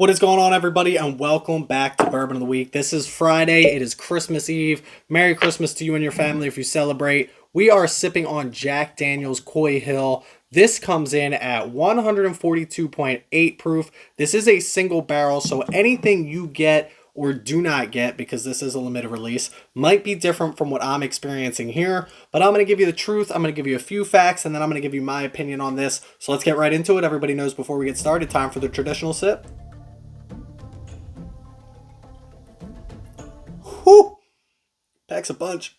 What is going on, everybody, and welcome back to Bourbon of the Week. This is Friday. It is Christmas Eve. Merry Christmas to you and your family if you celebrate. We are sipping on Jack Daniel's Coy Hill. This comes in at 142.8 proof. This is a single barrel, so anything you get or do not get, because this is a limited release, might be different from what I'm experiencing here. But I'm going to give you the truth. I'm going to give you a few facts, and then I'm going to give you my opinion on this. So let's get right into it. Everybody knows before we get started, time for the traditional sip. Whew! Packs a punch.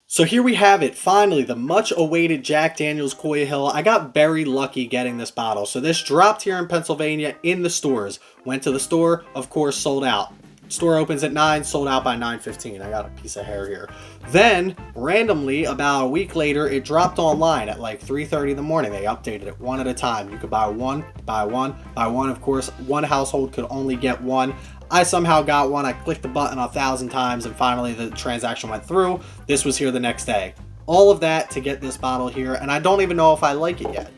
So here we have it, finally, the much-awaited Jack Daniel's Coy Hill. I got very lucky getting this bottle. So this dropped here in Pennsylvania in the stores. Went to the store, of course, sold out. Store opens at 9, sold out by 9:15. I got a piece of hair here. Then, randomly, about a week later, it dropped online at like 3:30 in the morning. They updated it one at a time. You could buy one, buy one, buy one. Of course, one household could only get one. I somehow got one. I clicked the button 1,000 times, and finally the transaction went through. This was here the next day. All of that to get this bottle here, and I don't even know if I like it yet.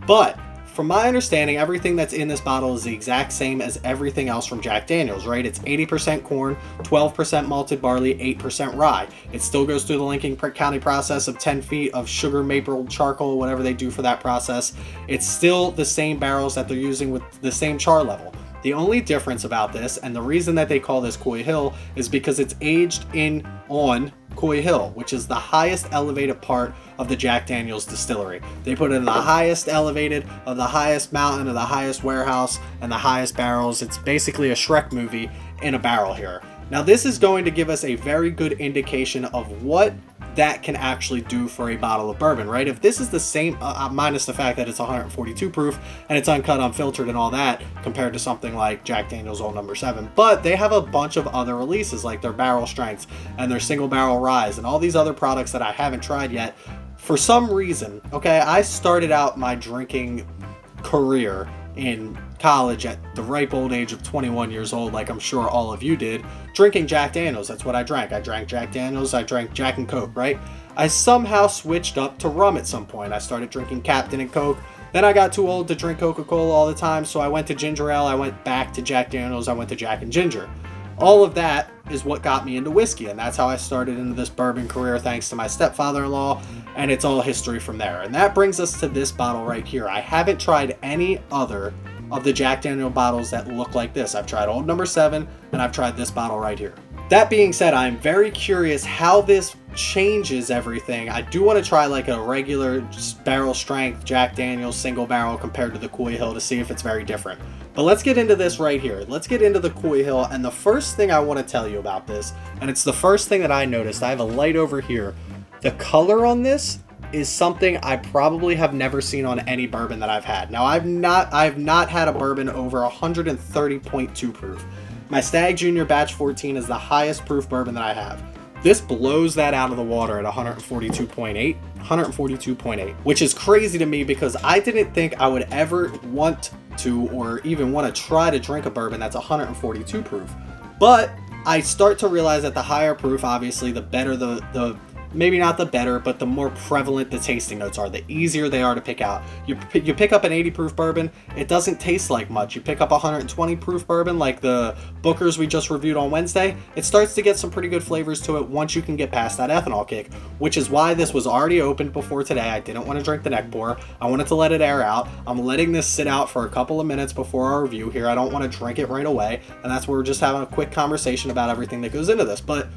But from my understanding, everything that's in this bottle is the exact same as everything else from Jack Daniel's, right? It's 80% corn, 12% malted barley, 8% rye. It still goes through the Lincoln County process of 10 feet of sugar, maple, charcoal, whatever they do for that process. It's still the same barrels that they're using with the same char level. The only difference about this, and the reason that they call this Coy Hill, is because it's aged on Coy Hill, which is the highest elevated part of the Jack Daniel's distillery. They put it in the highest elevated of the highest mountain of the highest warehouse and the highest barrels. It's basically a Shrek movie in a barrel here. Now this is going to give us a very good indication of what that can actually do for a bottle of bourbon, right? If this is the same, minus the fact that it's 142 proof and it's uncut, unfiltered, and all that, compared to something like Jack Daniel's Old No. 7. But they have a bunch of other releases, like their barrel strengths and their single barrel rise and all these other products that I haven't tried yet. For some reason, okay, I started out my drinking career in college at the ripe old age of 21 years old, like I'm sure all of you did, drinking Jack Daniels. That's what I drank. I drank Jack Daniels. I drank Jack and Coke, right? I somehow switched up to rum at some point. I started drinking Captain and Coke. Then I got too old to drink Coca-Cola all the time, so I went to ginger ale. I went back to Jack Daniels. I went to Jack and Ginger. All of that is what got me into whiskey, and that's how I started into this bourbon career, thanks to my stepfather-in-law, and it's all history from there. And that brings us to this bottle right here. I haven't tried any other of the Jack Daniel bottles that look like this. I've tried Old No. 7, and I've tried this bottle right here. That being said, I'm very curious how this changes everything. I do want to try like a regular barrel strength Jack Daniel's single barrel compared to the Coy Hill to see if it's very different. But let's get into this right here. Let's get into the Coy Hill, and the first thing I want to tell you about this, and it's the first thing that I noticed. I have a light over here. The color on this is something I probably have never seen on any bourbon that I've had. Now, I've not had a bourbon over 130.2 proof. My Stag Junior Batch 14 is the highest proof bourbon that I have. This blows that out of the water at 142.8, which is crazy to me because I didn't think I would ever want to or even want to try to drink a bourbon that's 142 proof. But I start to realize that the higher proof, obviously, the better the maybe not the better, but the more prevalent the tasting notes are, the easier they are to pick out. You pick up an 80 proof bourbon, it doesn't taste like much. You pick up 120 proof bourbon like the Booker's we just reviewed on Wednesday, it starts to get some pretty good flavors to it once you can get past that ethanol kick, which is why this was already opened before today. I didn't want to drink the neck pour. I wanted to let it air out. I'm letting this sit out for a couple of minutes before our review here. I don't want to drink it right away, and that's where we're just having a quick conversation about everything that goes into this. But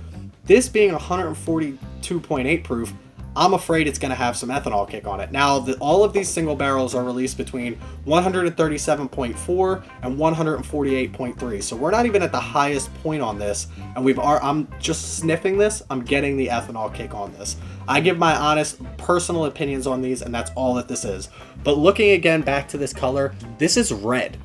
this being 142.8 proof, I'm afraid it's going to have some ethanol kick on it. Now, all of these single barrels are released between 137.4 and 148.3. So we're not even at the highest point on this. And I'm just sniffing this. I'm getting the ethanol kick on this. I give my honest personal opinions on these, and that's all that this is. But looking again back to this color, this is red.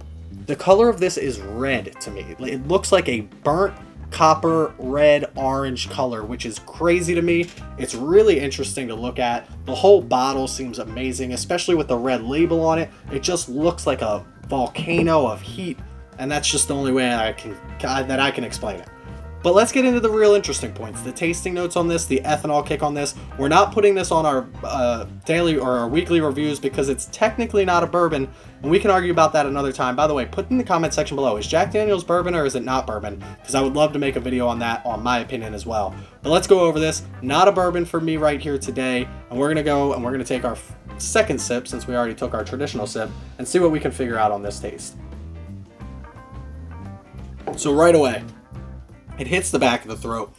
The color of this is red to me. It looks like a burnt copper, red, orange color, which is crazy to me. It's really interesting to look at. The whole bottle seems amazing, especially with the red label on it. It just looks like a volcano of heat, and that's just the only way that I can explain it. But let's get into the real interesting points. The tasting notes on this, the ethanol kick on this. We're not putting this on our daily or our weekly reviews because it's technically not a bourbon, and we can argue about that another time. By the way, put in the comment section below, is Jack Daniel's bourbon or is it not bourbon? Because I would love to make a video on that, on my opinion as well. But let's go over this. Not a bourbon for me right here today, and we're going to take our second sip, since we already took our traditional sip, and see what we can figure out on this taste. So right away, it hits the back of the throat.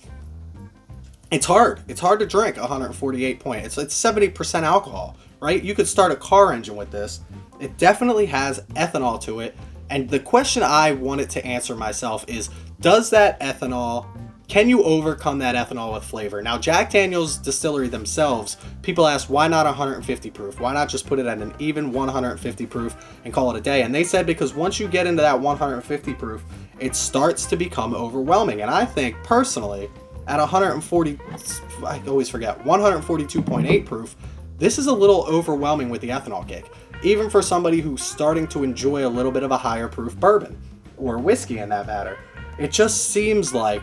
It's hard. It's hard to drink 148 point. It's 70% alcohol, right? You could start a car engine with this. It definitely has ethanol to it. And the question I wanted to answer myself is, does that ethanol, can you overcome that ethanol with flavor? Now, Jack Daniel's Distillery themselves, people ask, why not 150 proof? Why not just put it at an even 150 proof and call it a day? And they said because once you get into that 150 proof, it starts to become overwhelming. And I think personally, at 140, I always forget, 142.8 proof, this is a little overwhelming with the ethanol kick. Even for somebody who's starting to enjoy a little bit of a higher proof bourbon, or whiskey in that matter. It just seems like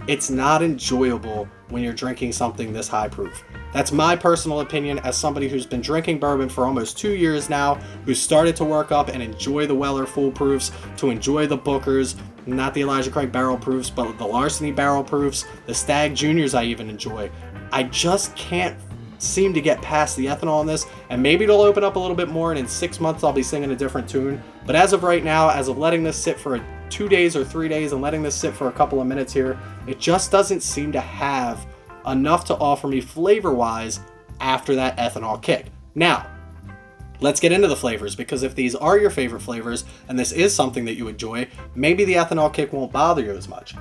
it's not enjoyable when you're drinking something this high proof. That's my personal opinion as somebody who's been drinking bourbon for almost 2 years now, who started to work up and enjoy the Weller full proofs, to enjoy the Bookers, not the Elijah Craig barrel proofs, but the Larceny barrel proofs, the Stag Juniors I even enjoy. I just can't seem to get past the ethanol in this, and maybe it'll open up a little bit more, and in 6 months I'll be singing a different tune. But as of right now, as of letting this sit for 2 days or 3 days and letting this sit for a couple of minutes here, it just doesn't seem to have enough to offer me flavor-wise after that ethanol kick. Now, let's get into the flavors, because if these are your favorite flavors and this is something that you enjoy, maybe the ethanol kick won't bother you as much.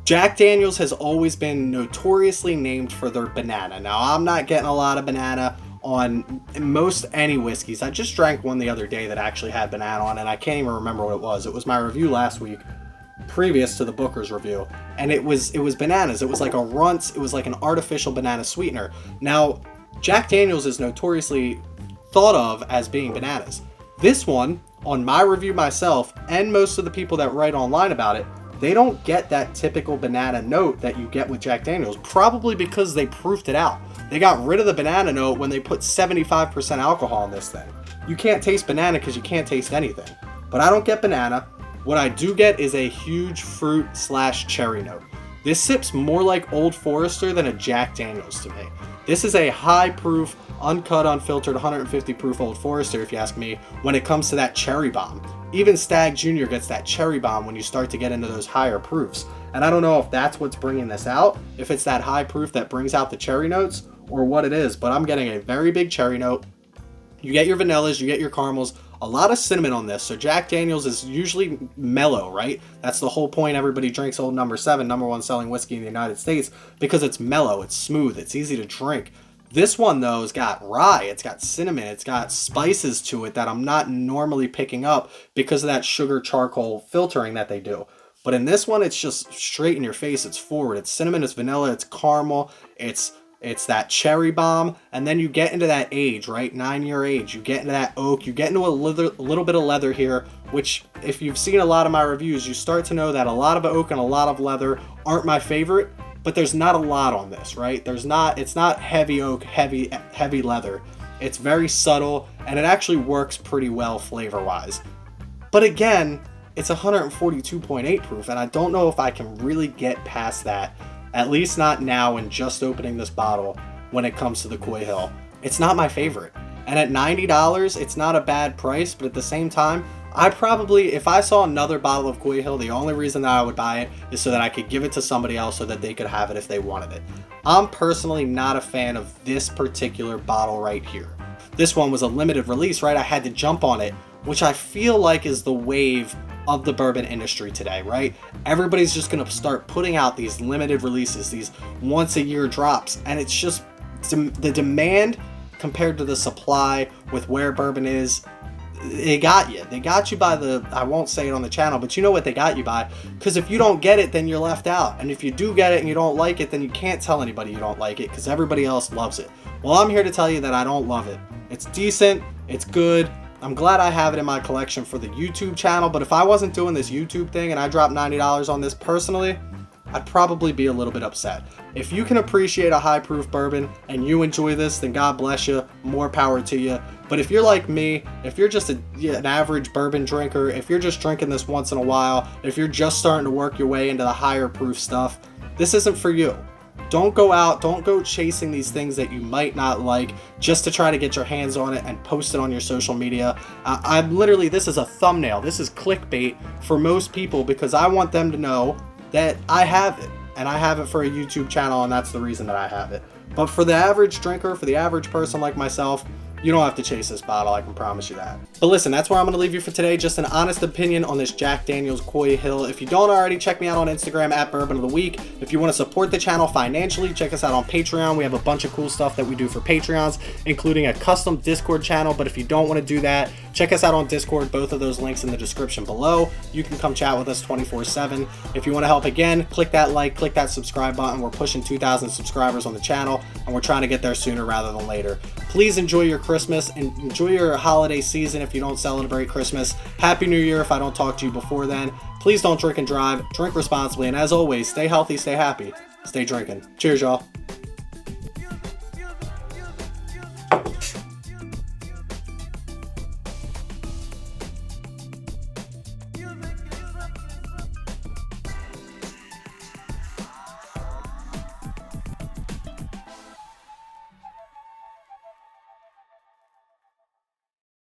Jack Daniel's has always been notoriously named for their banana. Now, I'm not getting a lot of banana on most any whiskeys. I just drank one the other day that actually had banana on, and I can't even remember what it was. It was my review last week, previous to the Booker's review, and it was bananas. It was like a runts. It was like an artificial banana sweetener. Now, Jack Daniel's is notoriously thought of as being bananas. This one, on my review myself, and most of the people that write online about it, they don't get that typical banana note that you get with Jack Daniel's, probably because they proofed it out. They got rid of the banana note when they put 75% alcohol in this thing. You can't taste banana because you can't taste anything. But I don't get banana. What I do get is a huge fruit/cherry note. This sips more like Old Forester than a Jack Daniel's to me. This is a high proof, uncut, unfiltered, 150 proof Old Forester, if you ask me, when it comes to that cherry bomb. Even Stag Junior gets that cherry bomb when you start to get into those higher proofs. And I don't know if that's what's bringing this out, if it's that high proof that brings out the cherry notes, or what it is, but I'm getting a very big cherry note. You get your vanillas, you get your caramels, a lot of cinnamon on this. So Jack Daniel's is usually mellow, right? That's the whole point. Everybody drinks Old No. 7, #1 selling whiskey in the United States, because it's mellow, it's smooth, it's easy to drink. This one, though, has got rye, it's got cinnamon, it's got spices to it that I'm not normally picking up because of that sugar charcoal filtering that they do. But in this one, it's just straight in your face. It's forward. It's cinnamon, it's vanilla, it's caramel, it's that cherry bomb. And then you get into that age, right? 9-year age. You get into that oak. You get into a little bit of leather here, which if you've seen a lot of my reviews, you start to know that a lot of oak and a lot of leather aren't my favorite. But there's not a lot on this, right? It's not heavy oak, heavy leather. It's very subtle, and it actually works pretty well flavor-wise. But again, it's 142.8 proof, and I don't know if I can really get past that, at least not now in just opening this bottle when it comes to the Coy Hill. It's not my favorite. And at $90, it's not a bad price, but at the same time, I probably, if I saw another bottle of Coy Hill, the only reason that I would buy it is so that I could give it to somebody else so that they could have it if they wanted it. I'm personally not a fan of this particular bottle right here. This one was a limited release, right? I had to jump on it, which I feel like is the wave of the bourbon industry today, right? Everybody's just going to start putting out these limited releases, these once-a-year drops, and it's just the demand compared to the supply with where bourbon is. They got you. They got you by the, I won't say it on the channel, but you know what they got you by. Because if you don't get it, then you're left out. And if you do get it and you don't like it, then you can't tell anybody you don't like it because everybody else loves it. Well, I'm here to tell you that I don't love it. It's decent. It's good. I'm glad I have it in my collection for the YouTube channel. But if I wasn't doing this YouTube thing and I dropped $90 on this personally, I'd probably be a little bit upset. If you can appreciate a high proof bourbon and you enjoy this, then God bless you, more power to you. But if you're like me, if you're just an average bourbon drinker, if you're just drinking this once in a while, if you're just starting to work your way into the higher proof stuff, this isn't for you. Don't go out, don't go chasing these things that you might not like just to try to get your hands on it and post it on your social media. I'm literally, this is a thumbnail. This is clickbait for most people because I want them to know that I have it. And I have it for a YouTube channel, and that's the reason that I have it. But for the average drinker, for the average person like myself, you don't have to chase this bottle, I can promise you that. But listen, that's where I'm going to leave you for today. Just an honest opinion on this Jack Daniel's Coy Hill. If you don't already, check me out on Instagram at Bourbon of the Week. If you want to support the channel financially, check us out on Patreon. We have a bunch of cool stuff that we do for Patreons, including a custom Discord channel. But if you don't want to do that, check us out on Discord. Both of those links in the description below. You can come chat with us 24/7. If you want to help, again, click that like, click that subscribe button. We're pushing 2,000 subscribers on the channel, and we're trying to get there sooner rather than later. Please enjoy your Christmas and enjoy your holiday season if you don't celebrate Christmas. Happy New Year if I don't talk to you before then. Please don't drink and drive. Drink responsibly. And as always, stay healthy, stay happy, stay drinking. Cheers, y'all.